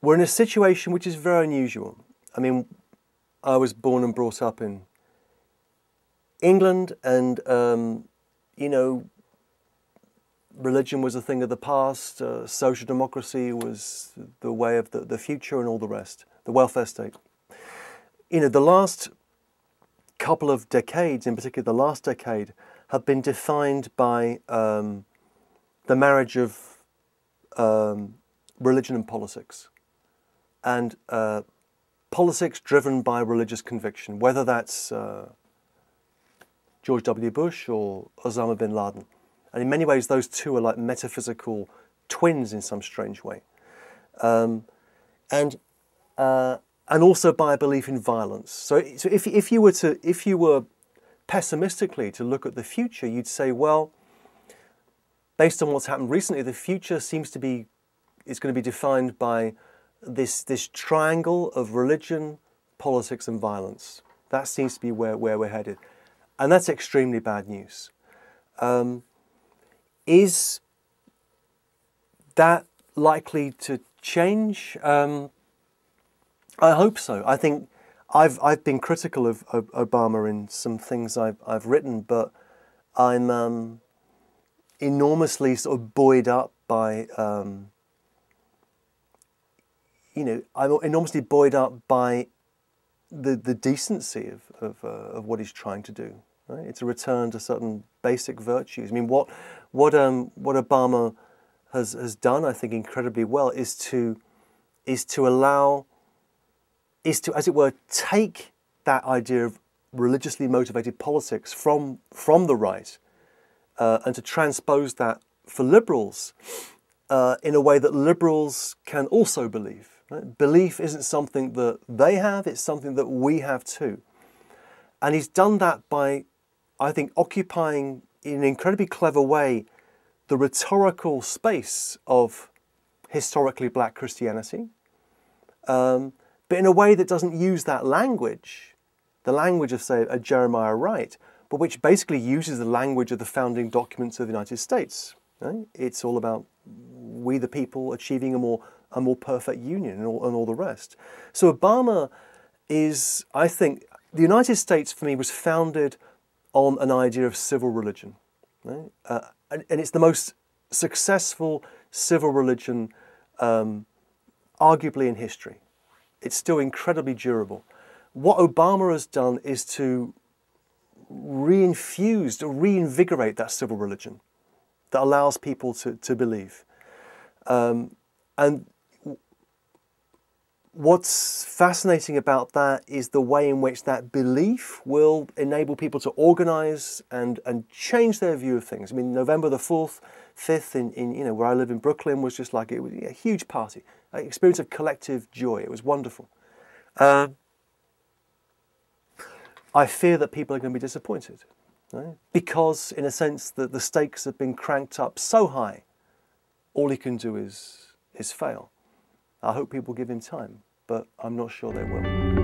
we're in a situation which is very unusual. I mean, I was born and brought up in England, and you know, religion was a thing of the past. Social democracy was the way of the future, and all the rest. The welfare state. You know, the last couple of decades, in particular the last decade, have been defined by the marriage of religion and politics, and politics driven by religious conviction, whether that's George W. Bush or Osama bin Laden. And in many ways, those two are like metaphysical twins in some strange way. And also by a belief in violence. So if you were pessimistically to look at the future, you'd say, well, based on what's happened recently, the future is going to be defined by this triangle of religion, politics, and violence. That seems to be where we're headed. And that's extremely bad news. Is that likely to change? I hope so. I think I've been critical of Obama in some things I've written, but I'm enormously sort of buoyed up by you know, I'm enormously buoyed up by the decency of what he's trying to do. Right? It's a return to certain basic virtues. I mean, what Obama has done, I think, incredibly well, is to, as it were, take that idea of religiously motivated politics from the right and to transpose that for liberals in a way that liberals can also believe. Right? Belief isn't something that they have, it's something that we have too. And he's done that by, I think, occupying in an incredibly clever way the rhetorical space of historically black Christianity, but in a way that doesn't use that language, the language of, say, a Jeremiah Wright, but which basically uses the language of the founding documents of the United States. Right? It's all about we the people achieving a more perfect union and all the rest. So Obama is, I think, the United States for me was founded on an idea of civil religion. Right? And it's the most successful civil religion arguably in history. It's still incredibly durable. What Obama has done is to reinvigorate that civil religion that allows people to believe. And what's fascinating about that is the way in which that belief will enable people to organize and change their view of things. I mean, November the 4th, 5th in you know, where I live in Brooklyn was just like, it was a huge party, an experience of collective joy. It was wonderful. I fear that people are going to be disappointed, right? Because in a sense that the stakes have been cranked up so high, all he can do is fail. I hope people give him time, but I'm not sure they will.